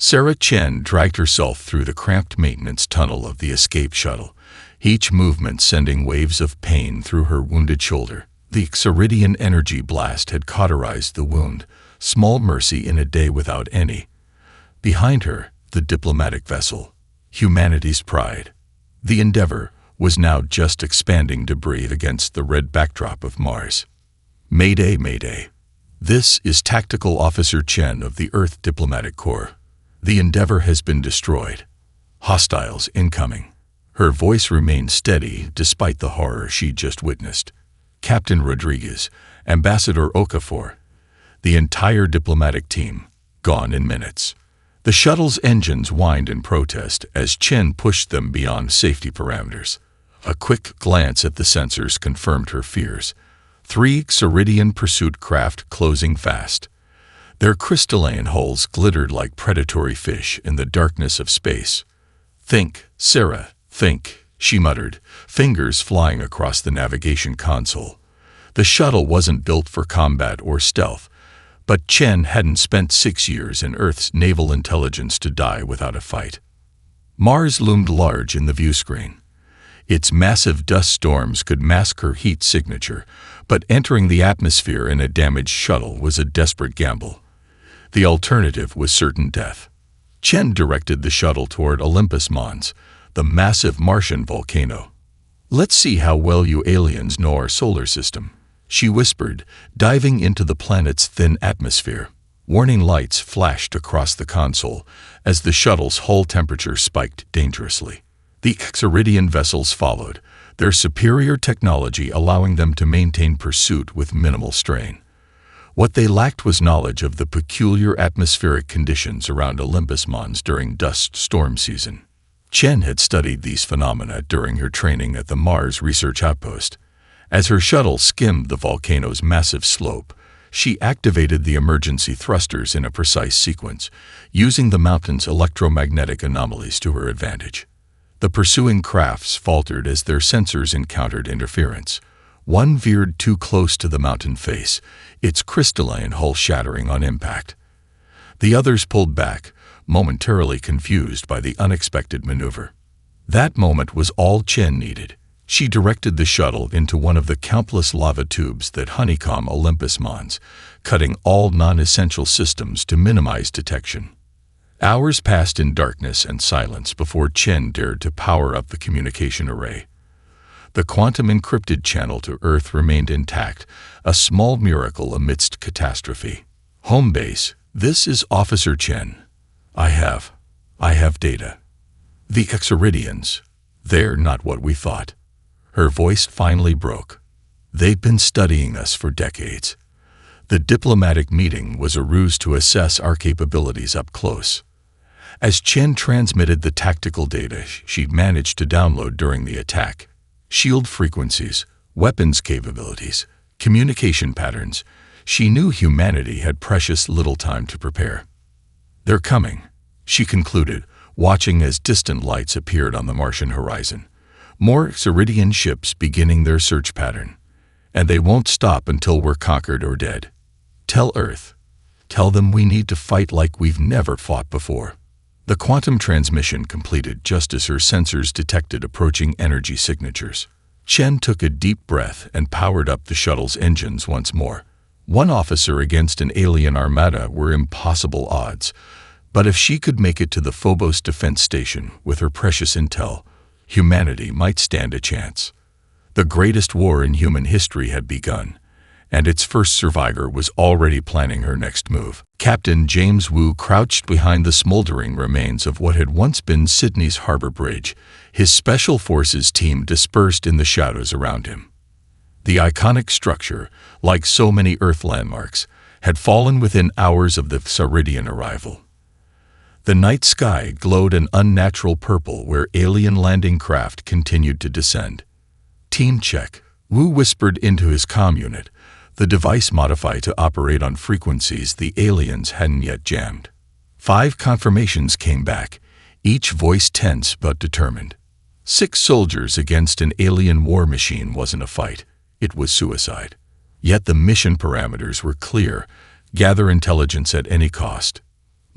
Sarah Chen dragged herself through the cramped maintenance tunnel of the escape shuttle, each movement sending waves of pain through her wounded shoulder. The Xeridian energy blast had cauterized the wound, small mercy in a day without any. Behind her, the diplomatic vessel, humanity's pride. The Endeavor was now just expanding debris against the red backdrop of Mars. Mayday, Mayday. This is Tactical Officer Chen of the Earth Diplomatic Corps. The Endeavor has been destroyed. Hostiles incoming. Her voice remained steady despite the horror she just witnessed. Captain Rodriguez, Ambassador Okafor, the entire diplomatic team, gone in minutes. The shuttle's engines whined in protest as Chen pushed them beyond safety parameters. A quick glance at the sensors confirmed her fears. 3 Xeridian pursuit craft closing fast. Their crystalline hulls glittered like predatory fish in the darkness of space. "Think, Sarah, think," she muttered, fingers flying across the navigation console. The shuttle wasn't built for combat or stealth, but Chen hadn't spent 6 years in Earth's naval intelligence to die without a fight. Mars loomed large in the viewscreen. Its massive dust storms could mask her heat signature, but entering the atmosphere in a damaged shuttle was a desperate gamble. The alternative was certain death. Chen directed the shuttle toward Olympus Mons, the massive Martian volcano. "Let's see how well you aliens know our solar system," she whispered, diving into the planet's thin atmosphere. Warning lights flashed across the console as the shuttle's hull temperature spiked dangerously. The Xeridian vessels followed, their superior technology allowing them to maintain pursuit with minimal strain. What they lacked was knowledge of the peculiar atmospheric conditions around Olympus Mons during dust storm season. Chen had studied these phenomena during her training at the Mars Research Outpost. As her shuttle skimmed the volcano's massive slope, she activated the emergency thrusters in a precise sequence, using the mountain's electromagnetic anomalies to her advantage. The pursuing crafts faltered as their sensors encountered interference. One veered too close to the mountain face, its crystalline hull shattering on impact. The others pulled back, momentarily confused by the unexpected maneuver. That moment was all Chen needed. She directed the shuttle into one of the countless lava tubes that honeycomb Olympus Mons, cutting all non-essential systems to minimize detection. Hours passed in darkness and silence before Chen dared to power up the communication array. The quantum-encrypted channel to Earth remained intact, a small miracle amidst catastrophe. "Home base, this is Officer Chen. I have data. The Xeridians, they're not what we thought." Her voice finally broke. "They've been studying us for decades. The diplomatic meeting was a ruse to assess our capabilities up close." As Chen transmitted the tactical data she'd managed to download during the attack, shield frequencies, weapons capabilities, communication patterns, she knew humanity had precious little time to prepare. "They're coming," she concluded, watching as distant lights appeared on the Martian horizon. More Xeridian ships beginning their search pattern. And they won't stop until we're conquered or dead. Tell Earth. Tell them we need to fight like we've never fought before. The quantum transmission completed just as her sensors detected approaching energy signatures. Chen took a deep breath and powered up the shuttle's engines once more. One officer against an alien armada were impossible odds, but if she could make it to the Phobos defense station with her precious intel, humanity might stand a chance. The greatest war in human history had begun, and its first survivor was already planning her next move. Captain James Wu crouched behind the smoldering remains of what had once been Sydney's harbor bridge, his special forces team dispersed in the shadows around him. The iconic structure, like so many Earth landmarks, had fallen within hours of the Xeridian arrival. The night sky glowed an unnatural purple where alien landing craft continued to descend. "Team check," Wu whispered into his comm unit, the device modified to operate on frequencies the aliens hadn't yet jammed. 5 confirmations came back, each voice tense but determined. 6 soldiers against an alien war machine wasn't a fight, it was suicide. Yet the mission parameters were clear: gather intelligence at any cost.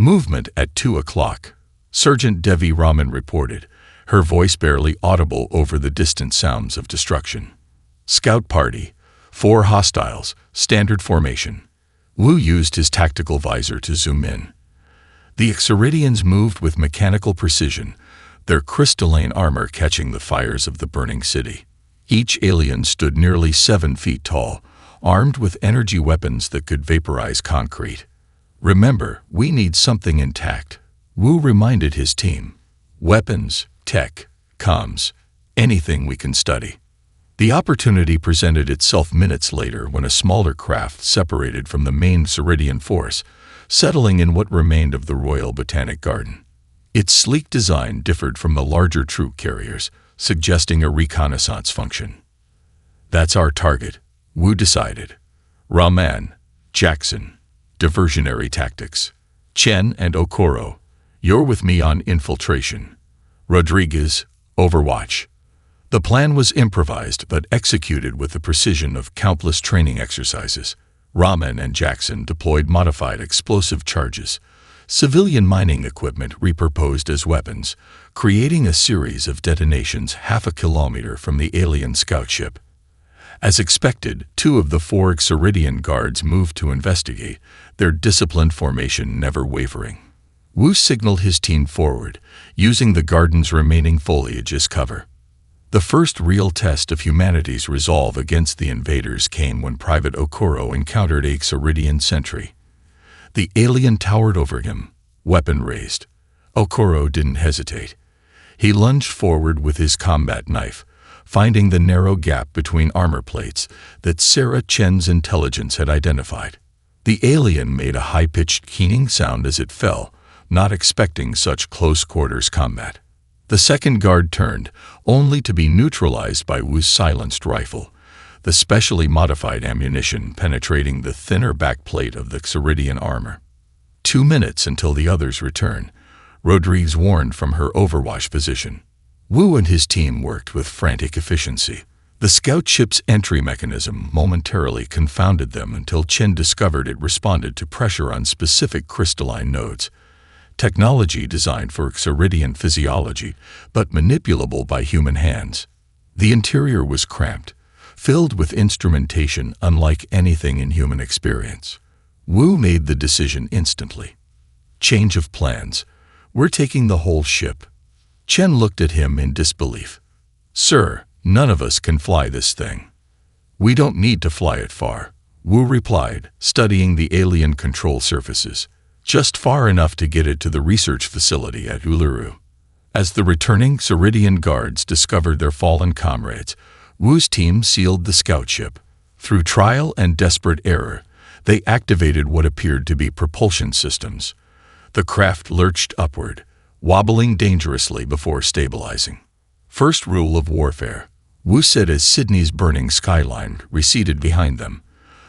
Movement at 2 o'clock. Sergeant Devi Raman reported, her voice barely audible over the distant sounds of destruction. Scout party. 4 hostiles. Standard formation. Wu used his tactical visor to zoom in. The Xeridians moved with mechanical precision, their crystalline armor catching the fires of the burning city. Each alien stood nearly 7 feet tall, armed with energy weapons that could vaporize concrete. "Remember, we need something intact," Wu reminded his team. "Weapons, tech, comms, anything we can study." The opportunity presented itself minutes later when a smaller craft separated from the main Ceridian force, settling in what remained of the Royal Botanic Garden. Its sleek design differed from the larger troop carriers, suggesting a reconnaissance function. "That's our target," Wu decided. "Raman, Jackson, diversionary tactics. Chen and Okoro, you're with me on infiltration. Rodriguez, overwatch." The plan was improvised but executed with the precision of countless training exercises. Raman and Jackson deployed modified explosive charges, civilian mining equipment repurposed as weapons, creating a series of detonations half a kilometer from the alien scout ship. As expected, 2 of the 4 Xeridian guards moved to investigate, their disciplined formation never wavering. Wu signaled his team forward, using the garden's remaining foliage as cover. The first real test of humanity's resolve against the invaders came when Private Okoro encountered a Xeridian sentry. The alien towered over him, weapon raised. Okoro didn't hesitate. He lunged forward with his combat knife, finding the narrow gap between armor plates that Sarah Chen's intelligence had identified. The alien made a high-pitched keening sound as it fell, not expecting such close-quarters combat. The second guard turned, only to be neutralized by Wu's silenced rifle, the specially modified ammunition penetrating the thinner backplate of the Xeridian armor. 2 minutes until the others return, Rodriguez warned from her overwatch position. Wu and his team worked with frantic efficiency. The scout ship's entry mechanism momentarily confounded them until Chen discovered it responded to pressure on specific crystalline nodes. Technology designed for Xeridian physiology, but manipulable by human hands. The interior was cramped, filled with instrumentation unlike anything in human experience. Wu made the decision instantly. "Change of plans. We're taking the whole ship." Chen looked at him in disbelief. "Sir, none of us can fly this thing." "We don't need to fly it far," Wu replied, studying the alien control surfaces. "Just far enough to get it to the research facility at Uluru." As the returning Xeridian guards discovered their fallen comrades, Wu's team sealed the scout ship. Through trial and desperate error, they activated what appeared to be propulsion systems. The craft lurched upward, wobbling dangerously before stabilizing. "First rule of warfare," Wu said as Sydney's burning skyline receded behind them,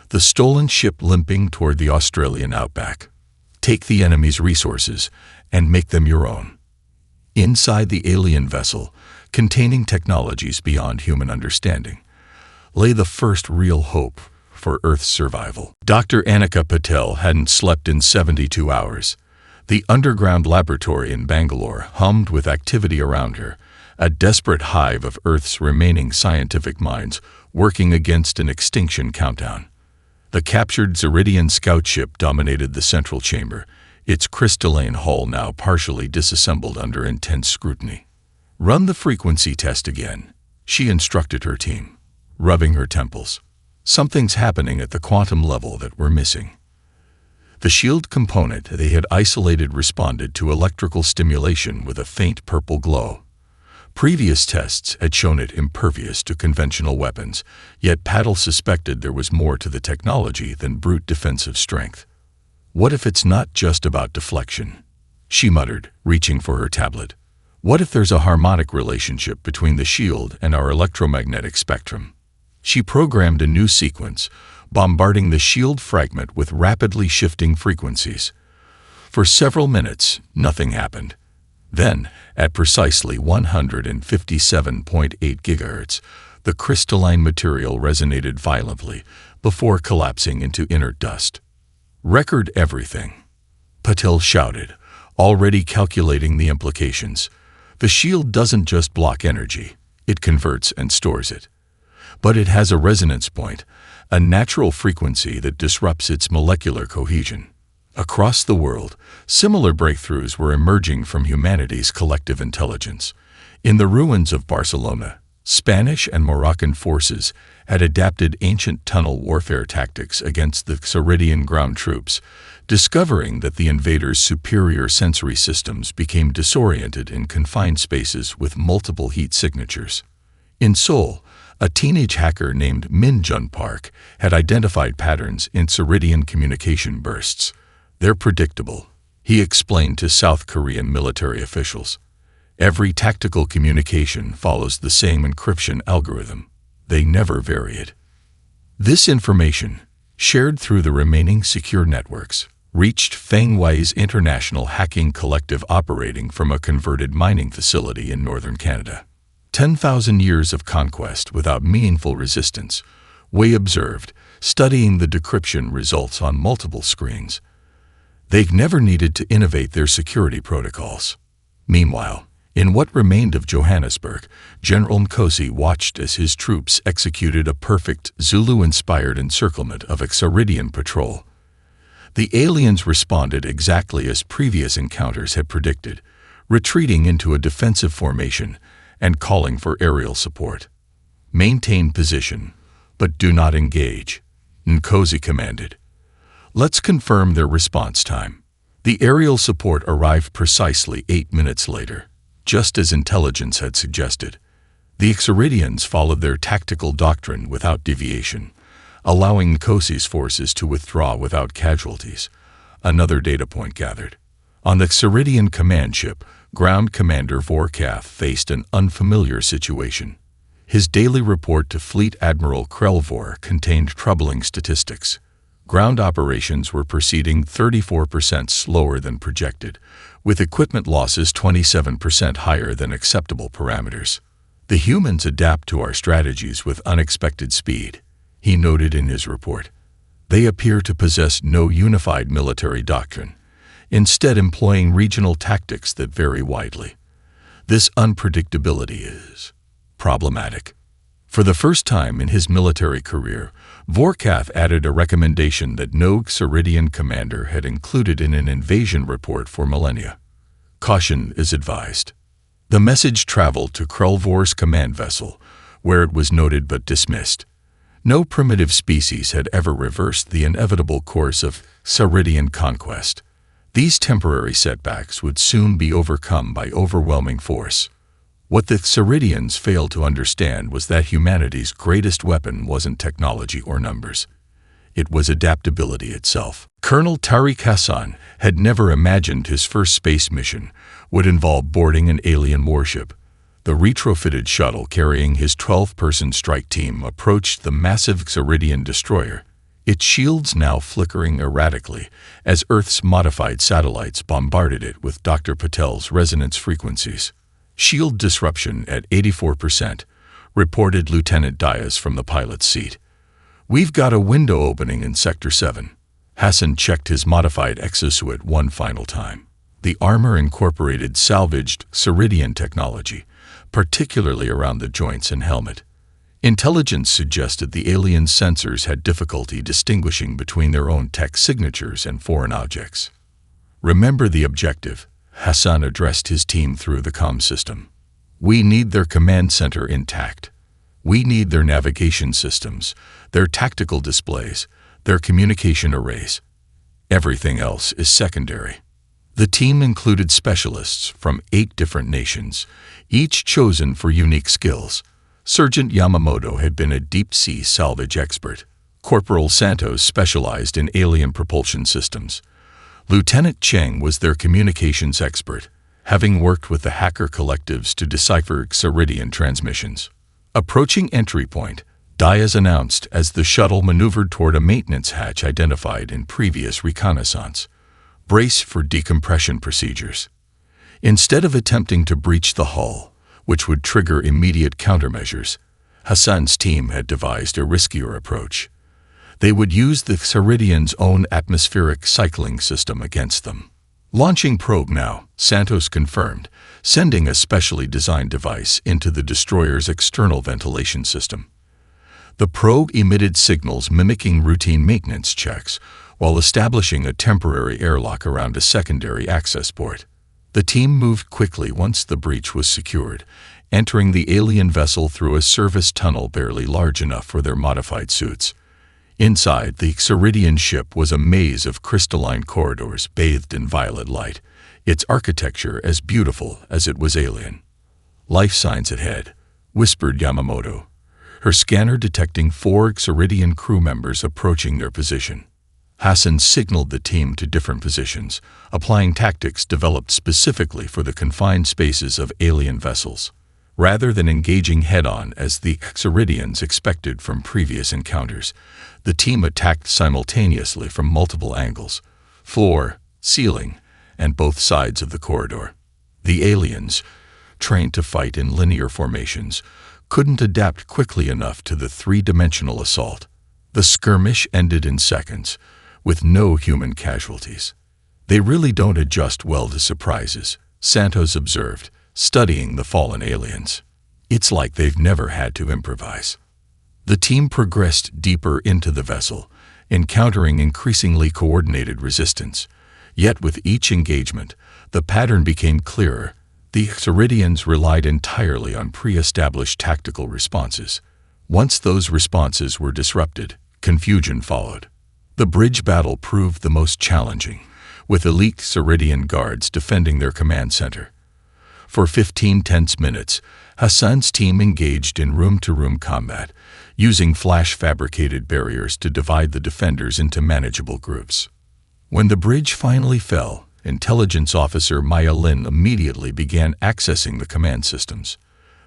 the stolen ship limping toward the Australian outback. "Take the enemy's resources and make them your own." Inside the alien vessel, containing technologies beyond human understanding, lay the first real hope for Earth's survival. Dr. Anika Patel hadn't slept in 72 hours. The underground laboratory in Bangalore hummed with activity around her, a desperate hive of Earth's remaining scientific minds working against an extinction countdown. The captured Xeridian scout ship dominated the central chamber, its crystalline hull now partially disassembled under intense scrutiny. "Run the frequency test again," she instructed her team, rubbing her temples. "Something's happening at the quantum level that we're missing." The shield component they had isolated responded to electrical stimulation with a faint purple glow. Previous tests had shown it impervious to conventional weapons, yet Paddle suspected there was more to the technology than brute defensive strength. "What if it's not just about deflection?" she muttered, reaching for her tablet. "What if there's a harmonic relationship between the shield and our electromagnetic spectrum?" She programmed a new sequence, bombarding the shield fragment with rapidly shifting frequencies. For several minutes, nothing happened. Then, at precisely 157.8 gigahertz, the crystalline material resonated violently before collapsing into inert dust. "Record everything." Patel shouted, already calculating the implications. The shield doesn't just block energy, it converts and stores it. But it has a resonance point, a natural frequency that disrupts its molecular cohesion. Across the world, similar breakthroughs were emerging from humanity's collective intelligence. In the ruins of Barcelona, Spanish and Moroccan forces had adapted ancient tunnel warfare tactics against the Ceridian ground troops, discovering that the invaders' superior sensory systems became disoriented in confined spaces with multiple heat signatures. In Seoul, a teenage hacker named Min Jun Park had identified patterns in Ceridian communication bursts. They're predictable, he explained to South Korean military officials. Every tactical communication follows the same encryption algorithm. They never vary it. This information, shared through the remaining secure networks, reached Feng Wei's international hacking collective operating from a converted mining facility in northern Canada. 10,000 years of conquest without meaningful resistance, Wei observed, studying the decryption results on multiple screens. They've never needed to innovate their security protocols. Meanwhile, in what remained of Johannesburg, General Nkosi watched as his troops executed a perfect Zulu-inspired encirclement of a Ceridian patrol. The aliens responded exactly as previous encounters had predicted, retreating into a defensive formation and calling for aerial support. Maintain position, but do not engage, Nkosi commanded. Let's confirm their response time. The aerial support arrived precisely 8 minutes later, just as intelligence had suggested. The Ceridians followed their tactical doctrine without deviation, allowing Nkosi's forces to withdraw without casualties. Another data point gathered. On the Ceridian command ship, Ground Commander Vorkath faced an unfamiliar situation. His daily report to Fleet Admiral Krelvor contained troubling statistics. Ground operations were proceeding 34% slower than projected, with equipment losses 27% higher than acceptable parameters. The humans adapt to our strategies with unexpected speed, he noted in his report. They appear to possess no unified military doctrine, instead employing regional tactics that vary widely. This unpredictability is problematic. For the first time in his military career, Vorkath added a recommendation that no Ceridian commander had included in an invasion report for millennia. Caution is advised. The message traveled to Krelvor's command vessel, where it was noted but dismissed. No primitive species had ever reversed the inevitable course of Ceridian conquest. These temporary setbacks would soon be overcome by overwhelming force. What the Ceridians failed to understand was that humanity's greatest weapon wasn't technology or numbers. It was adaptability itself. Colonel Tariq Hassan had never imagined his first space mission would involve boarding an alien warship. The retrofitted shuttle carrying his 12-person strike team approached the massive Ceridian destroyer, its shields now flickering erratically as Earth's modified satellites bombarded it with Dr. Patel's resonance frequencies. Shield disruption at 84%, reported Lieutenant Diaz from the pilot's seat. We've got a window opening in Sector 7. Hassan checked his modified exosuit one final time. The armor incorporated salvaged Ceridian technology, particularly around the joints and helmet. Intelligence suggested the alien sensors had difficulty distinguishing between their own tech signatures and foreign objects. Remember the objective, Hassan addressed his team through the comm system. We need their command center intact. We need their navigation systems, their tactical displays, their communication arrays. Everything else is secondary. The team included specialists from 8 different nations, each chosen for unique skills. Sergeant Yamamoto had been a deep-sea salvage expert. Corporal Santos specialized in alien propulsion systems. Lieutenant Cheng was their communications expert, having worked with the hacker collectives to decipher Ceridian transmissions. Approaching entry point, Diaz announced as the shuttle maneuvered toward a maintenance hatch identified in previous reconnaissance. Brace for decompression procedures. Instead of attempting to breach the hull, which would trigger immediate countermeasures, Hassan's team had devised a riskier approach. They would use the Ceridians' own atmospheric cycling system against them. Launching probe now, Santos confirmed, sending a specially designed device into the destroyer's external ventilation system. The probe emitted signals mimicking routine maintenance checks, while establishing a temporary airlock around a secondary access port. The team moved quickly once the breach was secured, entering the alien vessel through a service tunnel barely large enough for their modified suits. Inside, the Xeridian ship was a maze of crystalline corridors bathed in violet light, its architecture as beautiful as it was alien. "Life signs ahead," whispered Yamamoto, her scanner detecting 4 Xeridian crew members approaching their position. Hassan signaled the team to different positions, applying tactics developed specifically for the confined spaces of alien vessels. Rather than engaging head-on as the Xeridians expected from previous encounters, the team attacked simultaneously from multiple angles: floor, ceiling, and both sides of the corridor. The aliens, trained to fight in linear formations, couldn't adapt quickly enough to the 3-dimensional assault. The skirmish ended in seconds, with no human casualties. "They really don't adjust well to surprises," Santos observed, studying the fallen aliens. "It's like they've never had to improvise." The team progressed deeper into the vessel, encountering increasingly coordinated resistance. Yet with each engagement, the pattern became clearer. The Xeridians relied entirely on pre-established tactical responses. Once those responses were disrupted, confusion followed. The bridge battle proved the most challenging, with elite Xeridian guards defending their command center. For 15 tense minutes, Hassan's team engaged in room-to-room combat, using flash-fabricated barriers to divide the defenders into manageable groups. When the bridge finally fell, Intelligence Officer Maya Lin immediately began accessing the command systems.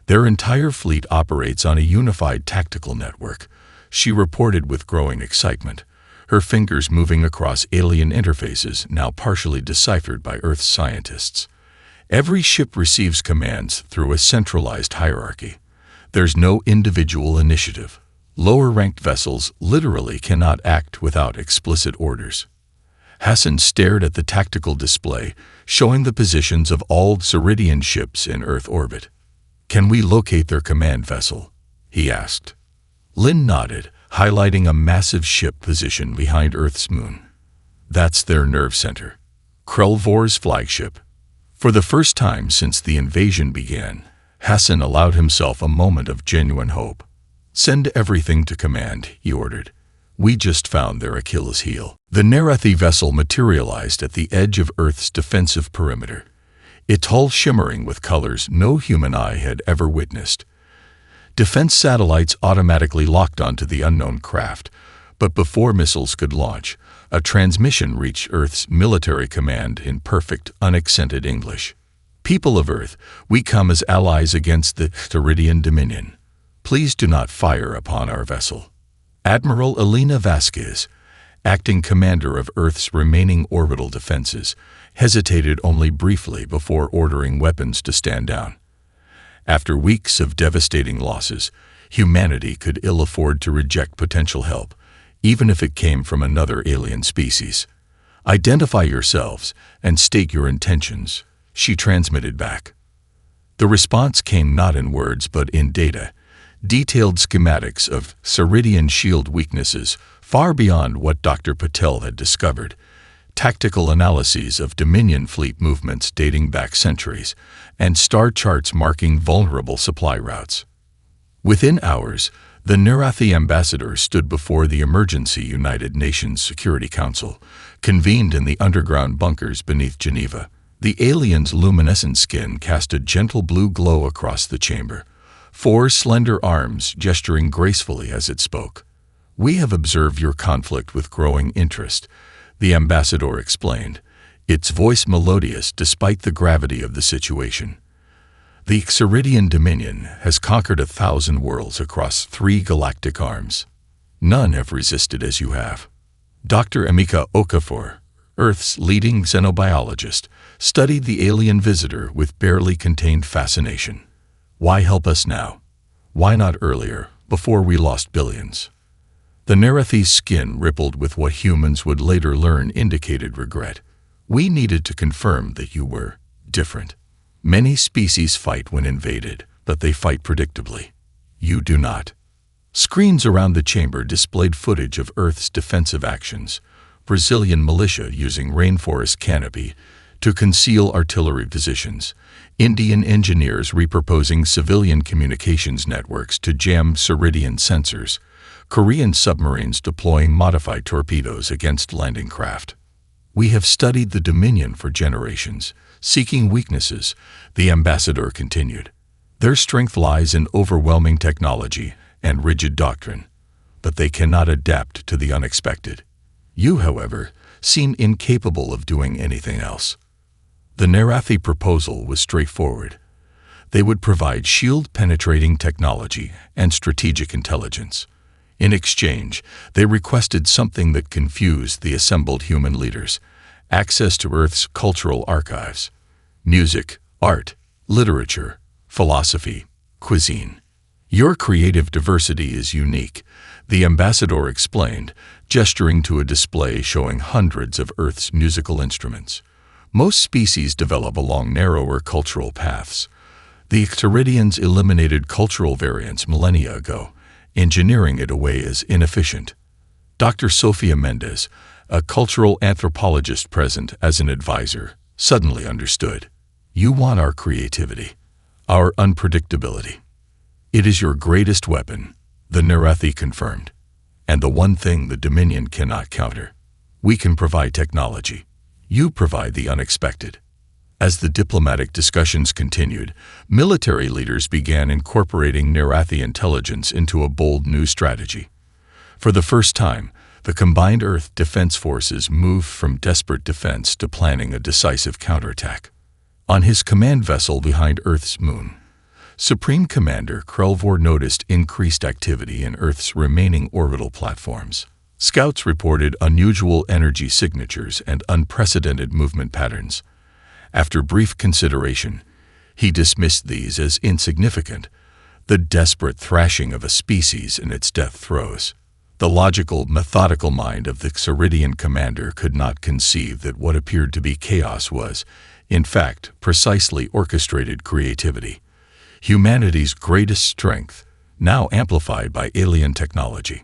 "Their entire fleet operates on a unified tactical network," she reported with growing excitement, her fingers moving across alien interfaces now partially deciphered by Earth's scientists. "Every ship receives commands through a centralized hierarchy. There's no individual initiative. Lower-ranked vessels literally cannot act without explicit orders." Hassan stared at the tactical display, showing the positions of all Xeridian ships in Earth orbit. "Can we locate their command vessel?" he asked. Lin nodded, highlighting a massive ship position behind Earth's moon. "That's their nerve center. Krelvor's flagship." For the first time since the invasion began, Hassan allowed himself a moment of genuine hope. "Send everything to command," he ordered. "We just found their Achilles heel." The Nerathi vessel materialized at the edge of Earth's defensive perimeter, its hull shimmering with colors no human eye had ever witnessed. Defense satellites automatically locked onto the unknown craft, but before missiles could launch, a transmission reached Earth's military command in perfect, unaccented English. "People of Earth, we come as allies against the Xeridian Dominion. Please do not fire upon our vessel." Admiral Elena Vasquez, acting commander of Earth's remaining orbital defenses, hesitated only briefly before ordering weapons to stand down. After weeks of devastating losses, humanity could ill afford to reject potential help, even if it came from another alien species. "Identify yourselves and state your intentions," she transmitted back. The response came not in words but in data, detailed schematics of Xeridian shield weaknesses far beyond what Dr. Patel had discovered, tactical analyses of Dominion fleet movements dating back centuries, and star charts marking vulnerable supply routes. Within hours, the Nerathi ambassador stood before the emergency United Nations Security Council, convened in the underground bunkers beneath Geneva. The alien's luminescent skin cast a gentle blue glow across the chamber, 4 slender arms gesturing gracefully as it spoke. "We have observed your conflict with growing interest," the ambassador explained, its voice melodious despite the gravity of the situation. "The Xeridian Dominion has conquered 1,000 worlds across 3 galactic arms. None have resisted as you have." Dr. Emika Okafor, Earth's leading xenobiologist, studied the alien visitor with barely contained fascination. "Why help us now? Why not earlier, before we lost billions?" The Nerathi's skin rippled with what humans would later learn indicated regret. We needed to confirm that you were different. Many species fight when invaded, but they fight predictably. You do not. Screens around the chamber displayed footage of Earth's defensive actions, Brazilian militia using rainforest canopy to conceal artillery positions, Indian engineers repurposing civilian communications networks to jam Ceridian sensors, Korean submarines deploying modified torpedoes against landing craft. We have studied the Dominion for generations, seeking weaknesses, the ambassador continued. Their strength lies in overwhelming technology and rigid doctrine, but they cannot adapt to the unexpected. You, however, seem incapable of doing anything else. The Narathi proposal was straightforward. They would provide shield-penetrating technology and strategic intelligence. In exchange, they requested something that confused the assembled human leaders: access to Earth's cultural archives, music, art, literature, philosophy, cuisine. Your creative diversity is unique, the ambassador explained, gesturing to a display showing hundreds of Earth's musical instruments. Most species develop along narrower cultural paths. The Ceridians eliminated cultural variants millennia ago, engineering it away as inefficient. Dr. Sofia Mendes, a cultural anthropologist present as an advisor, suddenly understood. You want our creativity, our unpredictability. It is your greatest weapon, the Narathi confirmed, and the one thing the Dominion cannot counter. We can provide technology. You provide the unexpected. As the diplomatic discussions continued, military leaders began incorporating Narathi intelligence into a bold new strategy. For the first time, the combined Earth Defense Forces moved from desperate defense to planning a decisive counterattack. On his command vessel behind Earth's moon, Supreme Commander Krelvor noticed increased activity in Earth's remaining orbital platforms. Scouts reported unusual energy signatures and unprecedented movement patterns. After brief consideration, he dismissed these as insignificant, the desperate thrashing of a species in its death throes. The logical, methodical mind of the Ceridian commander could not conceive that what appeared to be chaos was, in fact, precisely orchestrated creativity. Humanity's greatest strength, now amplified by alien technology.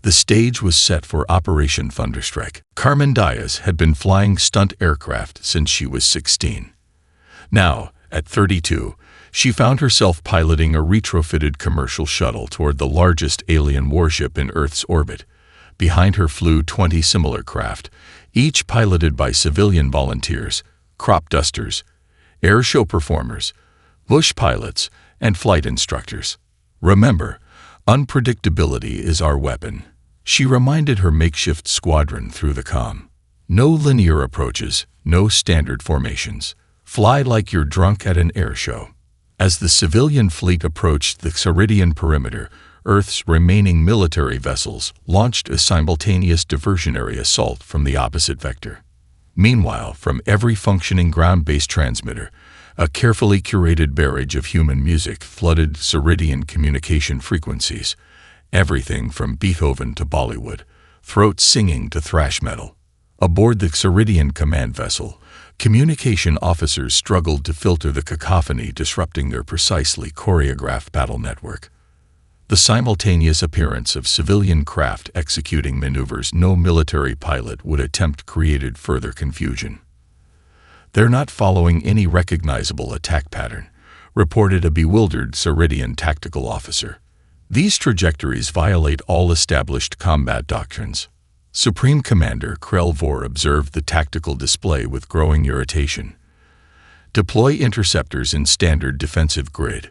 The stage was set for Operation Thunderstrike. Carmen Diaz had been flying stunt aircraft since she was 16. Now, at 32, she found herself piloting a retrofitted commercial shuttle toward the largest alien warship in Earth's orbit. Behind her flew 20 similar craft, each piloted by civilian volunteers, crop dusters, air show performers, bush pilots, and flight instructors. Remember, unpredictability is our weapon, she reminded her makeshift squadron through the comm. No linear approaches, no standard formations. Fly like you're drunk at an air show. As the civilian fleet approached the Ceridian perimeter, Earth's remaining military vessels launched a simultaneous diversionary assault from the opposite vector. Meanwhile, from every functioning ground-based transmitter, a carefully curated barrage of human music flooded Ceridian communication frequencies, everything from Beethoven to Bollywood, throat singing to thrash metal. Aboard the Ceridian command vessel, communication officers struggled to filter the cacophony disrupting their precisely choreographed battle network. The simultaneous appearance of civilian craft executing maneuvers no military pilot would attempt created further confusion. They're not following any recognizable attack pattern, reported a bewildered Ceridian tactical officer. These trajectories violate all established combat doctrines. Supreme Commander Krelvor observed the tactical display with growing irritation. Deploy interceptors in standard defensive grid.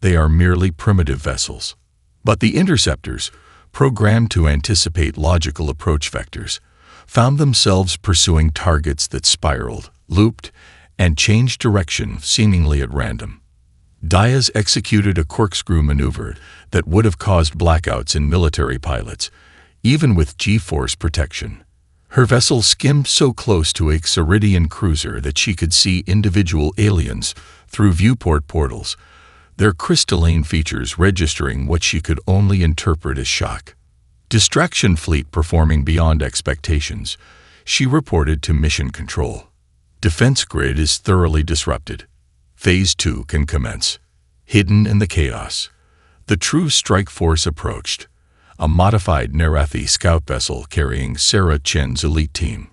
They are merely primitive vessels. But the interceptors, programmed to anticipate logical approach vectors, found themselves pursuing targets that spiraled, looped, and changed direction seemingly at random. Diaz executed a corkscrew maneuver that would have caused blackouts in military pilots, even with G-force protection. Her vessel skimmed so close to a Ceridian cruiser that she could see individual aliens through viewport portals, their crystalline features registering what she could only interpret as shock. Distraction fleet performing beyond expectations, She reported to Mission Control. Defense grid is thoroughly disrupted. Phase 2 can commence. Hidden in the chaos, the true strike force approached. A modified Narathi scout vessel carrying Sarah Chen's elite team.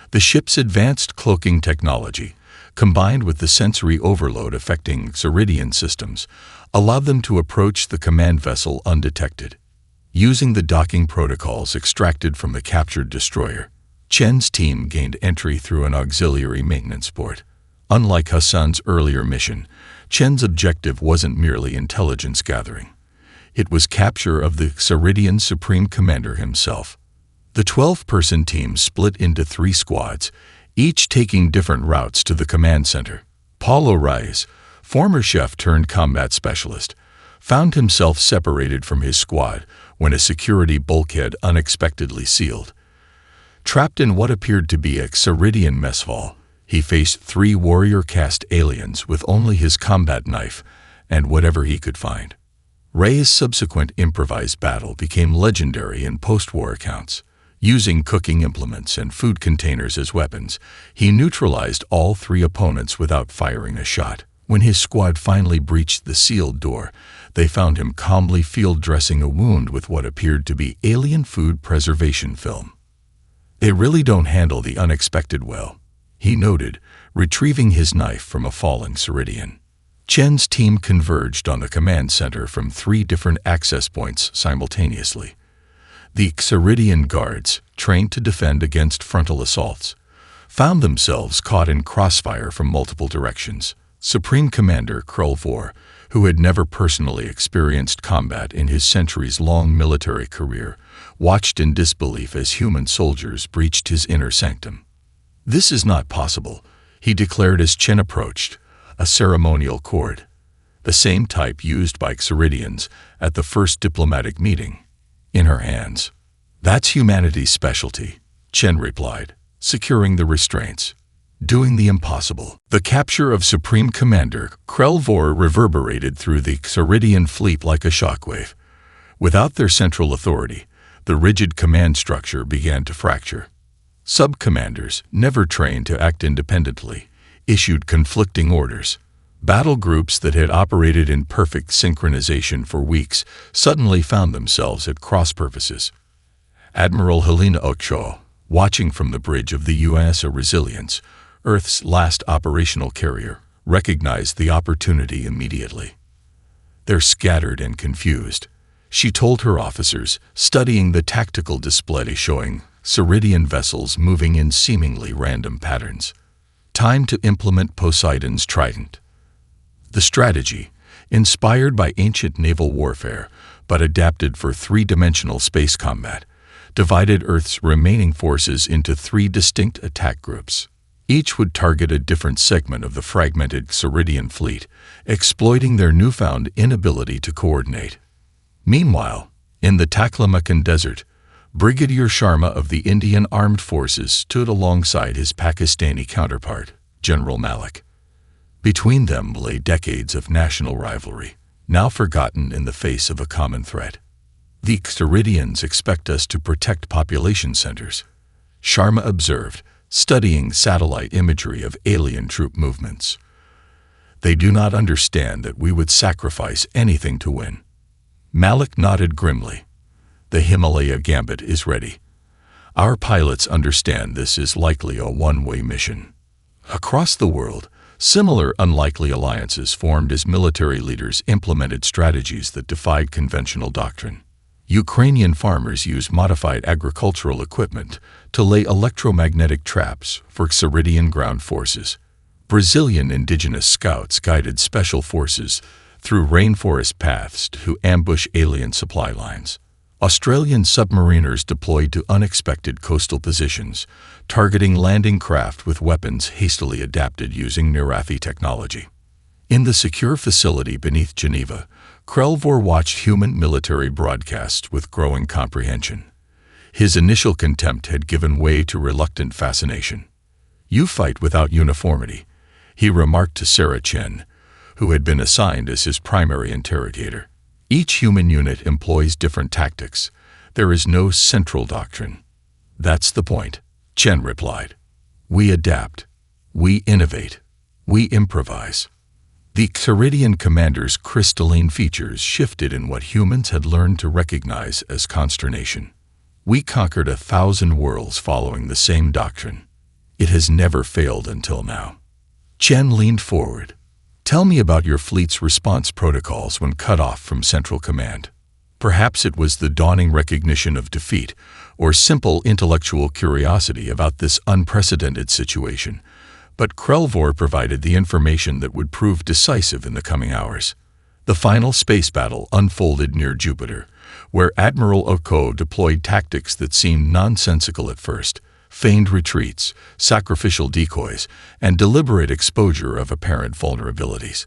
The ship's advanced cloaking technology, combined with the sensory overload affecting Xeridian systems, allowed them to approach the command vessel undetected. Using the docking protocols extracted from the captured destroyer, Chen's team gained entry through an auxiliary maintenance port. Unlike Hassan's earlier mission, Chen's objective wasn't merely intelligence gathering. It was capture of the Xeridian Supreme Commander himself. The 12-person team split into 3 squads, each taking different routes to the command center. Paulo Reyes, former chef turned combat specialist, found himself separated from his squad when a security bulkhead unexpectedly sealed. Trapped in what appeared to be a Xeridian mess hall, he faced 3 warrior-caste aliens with only his combat knife and whatever he could find. Reyes' subsequent improvised battle became legendary in post-war accounts. Using cooking implements and food containers as weapons, he neutralized all 3 opponents without firing a shot. When his squad finally breached the sealed door, they found him calmly field dressing a wound with what appeared to be alien food preservation film. "They really don't handle the unexpected well," he noted, retrieving his knife from a fallen Xeridian. Chen's team converged on the command center from 3 different access points simultaneously. The Xeridian guards, trained to defend against frontal assaults, found themselves caught in crossfire from multiple directions. Supreme Commander Krell Vor, who had never personally experienced combat in his centuries-long military career, watched in disbelief as human soldiers breached his inner sanctum. "This is not possible," he declared as Chen approached, a ceremonial cord, the same type used by Xeridians at the first diplomatic meeting, in her hands. "That's humanity's specialty," Chen replied, securing the restraints. Doing the impossible. The capture of Supreme Commander Krell Vor reverberated through the Xeridian fleet like a shockwave. Without their central authority, the rigid command structure began to fracture. Sub-commanders, never trained to act independently, issued conflicting orders. Battle groups that had operated in perfect synchronization for weeks suddenly found themselves at cross-purposes. Admiral Helena Ochoa, watching from the bridge of the USS Resilience, Earth's last operational carrier, recognized the opportunity immediately. "They're scattered and confused," she told her officers, studying the tactical display showing Xeridian vessels moving in seemingly random patterns. "Time to implement Poseidon's trident." The strategy, inspired by ancient naval warfare but adapted for 3-dimensional space combat, divided Earth's remaining forces into 3 distinct attack groups. Each would target a different segment of the fragmented Xeridian fleet, exploiting their newfound inability to coordinate. Meanwhile, in the Taklamakan Desert, Brigadier Sharma of the Indian Armed Forces stood alongside his Pakistani counterpart, General Malik. Between them lay decades of national rivalry, now forgotten in the face of a common threat. "The Xeridians expect us to protect population centers," Sharma observed, studying satellite imagery of alien troop movements. "They do not understand that we would sacrifice anything to win." Malik nodded grimly. "The Himalaya Gambit is ready. Our pilots understand this is likely a one-way mission." Across the world, similar unlikely alliances formed as military leaders implemented strategies that defied conventional doctrine. Ukrainian farmers use modified agricultural equipment to lay electromagnetic traps for Xeridian ground forces. Brazilian indigenous scouts guided special forces through rainforest paths to ambush alien supply lines. Australian submariners deployed to unexpected coastal positions, targeting landing craft with weapons hastily adapted using Narathi technology. In the secure facility beneath Geneva, Krell Vor watched human military broadcasts with growing comprehension. His initial contempt had given way to reluctant fascination. "You fight without uniformity," he remarked to Sarah Chen, who had been assigned as his primary interrogator. "Each human unit employs different tactics. There is no central doctrine." "That's the point," Chen replied. We adapt. We innovate. We improvise. The Xeridian commander's crystalline features shifted in what humans had learned to recognize as consternation. We conquered 1,000 worlds following the same doctrine. It has never failed until now. Chen leaned forward. Tell me about your fleet's response protocols when cut off from Central Command. Perhaps it was the dawning recognition of defeat, or simple intellectual curiosity about this unprecedented situation. But Krelvor provided the information that would prove decisive in the coming hours. The final space battle unfolded near Jupiter, where Admiral Oko deployed tactics that seemed nonsensical at first: feigned retreats, sacrificial decoys, and deliberate exposure of apparent vulnerabilities.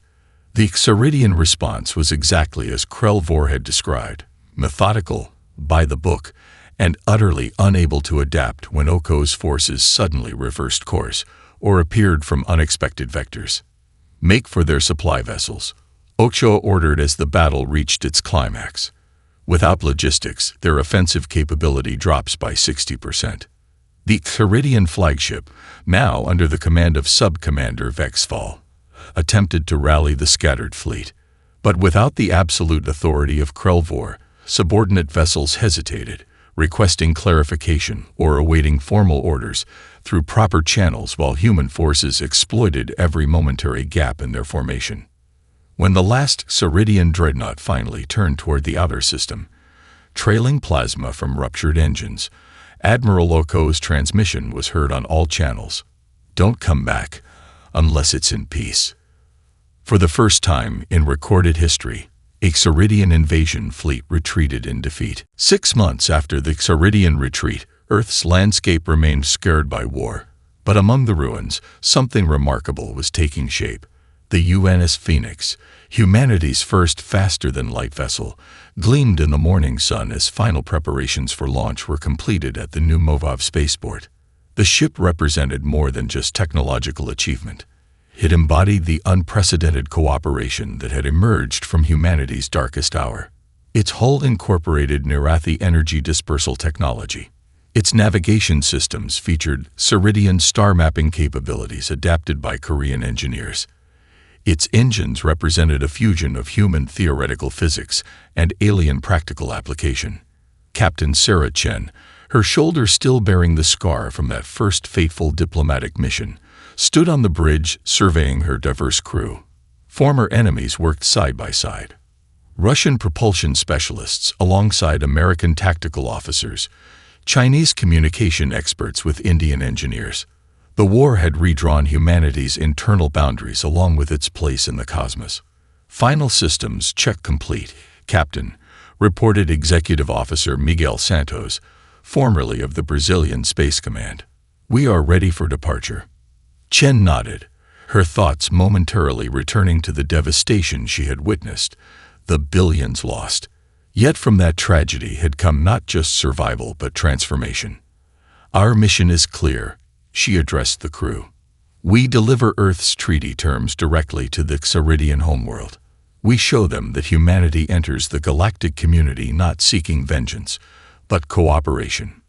The Xeridian response was exactly as Krelvor had described: methodical, by the book, and utterly unable to adapt when Oko's forces suddenly reversed course or appeared from unexpected vectors. Make for their supply vessels, Ocho ordered as the battle reached its climax. Without logistics, their offensive capability drops by 60%. The Xeridian flagship, now under the command of Sub-Commander Vexfall, attempted to rally the scattered fleet. But without the absolute authority of Krelvor, subordinate vessels hesitated, requesting clarification or awaiting formal orders through proper channels while human forces exploited every momentary gap in their formation. When the last Xeridian dreadnought finally turned toward the outer system, trailing plasma from ruptured engines, Admiral Oko's transmission was heard on all channels. Don't come back unless it's in peace. For the first time in recorded history, a Xeridian invasion fleet retreated in defeat. 6 months after the Xeridian retreat, Earth's landscape remained scarred by war. But among the ruins, something remarkable was taking shape. The UNS Phoenix, humanity's first faster-than-light vessel, gleamed in the morning sun as final preparations for launch were completed at the new Movov spaceport. The ship represented more than just technological achievement. It embodied the unprecedented cooperation that had emerged from humanity's darkest hour. Its hull incorporated Nirathi energy dispersal technology. Its navigation systems featured Xeridian star mapping capabilities adapted by Korean engineers. Its engines represented a fusion of human theoretical physics and alien practical application. Captain Sarah Chen, her shoulder still bearing the scar from that first fateful diplomatic mission, stood on the bridge surveying her diverse crew. Former enemies worked side by side. Russian propulsion specialists alongside American tactical officers, Chinese communication experts with Indian engineers. The war had redrawn humanity's internal boundaries along with its place in the cosmos. Final systems check complete, Captain, reported Executive Officer Miguel Santos, formerly of the Brazilian Space Command. We are ready for departure. Chen nodded, her thoughts momentarily returning to the devastation she had witnessed, the billions lost. Yet from that tragedy had come not just survival but transformation. Our mission is clear, she addressed the crew. We deliver Earth's treaty terms directly to the Xeridian homeworld. We show them that humanity enters the galactic community not seeking vengeance, but cooperation.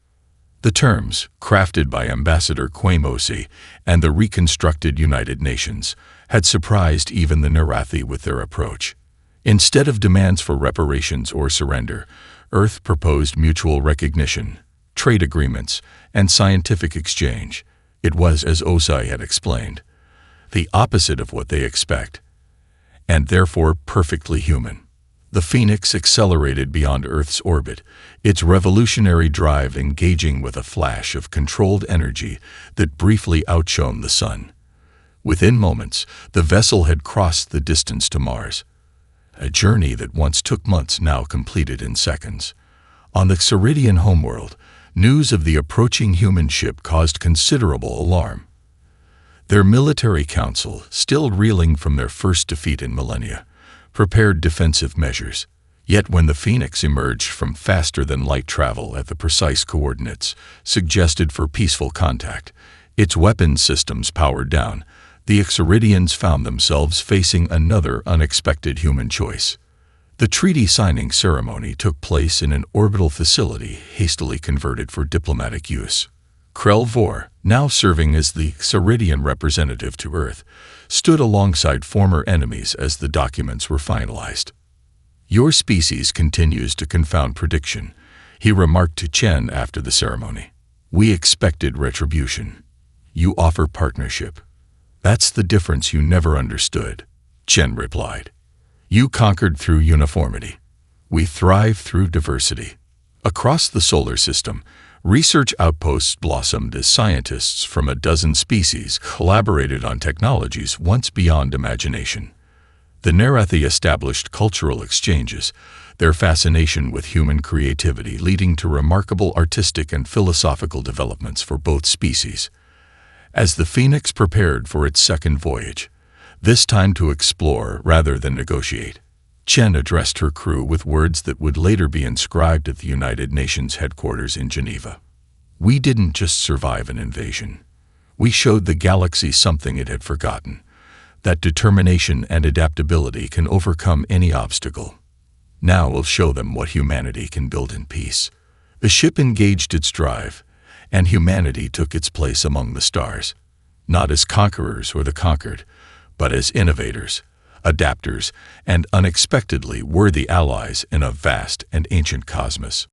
The terms, crafted by Ambassador Quamosi and the reconstructed United Nations, had surprised even the Nirathi with their approach. Instead of demands for reparations or surrender, Earth proposed mutual recognition, trade agreements, and scientific exchange. It was, as Osai had explained, the opposite of what they expect, and therefore perfectly human. The Phoenix accelerated beyond Earth's orbit, its revolutionary drive engaging with a flash of controlled energy that briefly outshone the sun. Within moments, the vessel had crossed the distance to Mars. A journey that once took months now completed in seconds. On the Xeridian homeworld, news of the approaching human ship caused considerable alarm. Their military council, still reeling from their first defeat in millennia, prepared defensive measures. Yet when the Phoenix emerged from faster-than-light travel at the precise coordinates suggested for peaceful contact, its weapons systems powered down, the Xeridians found themselves facing another unexpected human choice. The treaty signing ceremony took place in an orbital facility hastily converted for diplomatic use. Krell, now serving as the Ceridian representative to Earth, stood alongside former enemies as the documents were finalized. "Your species continues to confound prediction," he remarked to Chen after the ceremony. "We expected retribution. You offer partnership. That's the difference you never understood," Chen replied. "You conquered through uniformity. We thrive through diversity." Across the solar system, research outposts blossomed as scientists from a dozen species collaborated on technologies once beyond imagination. The Nerathi established cultural exchanges, their fascination with human creativity leading to remarkable artistic and philosophical developments for both species. As the Phoenix prepared for its second voyage, this time to explore rather than negotiate, Chen addressed her crew with words that would later be inscribed at the United Nations headquarters in Geneva. "We didn't just survive an invasion. We showed the galaxy something it had forgotten, that determination and adaptability can overcome any obstacle. Now we'll show them what humanity can build in peace." The ship engaged its drive, and humanity took its place among the stars, not as conquerors or the conquered, but as innovators, adapters, and unexpectedly worthy allies in a vast and ancient cosmos.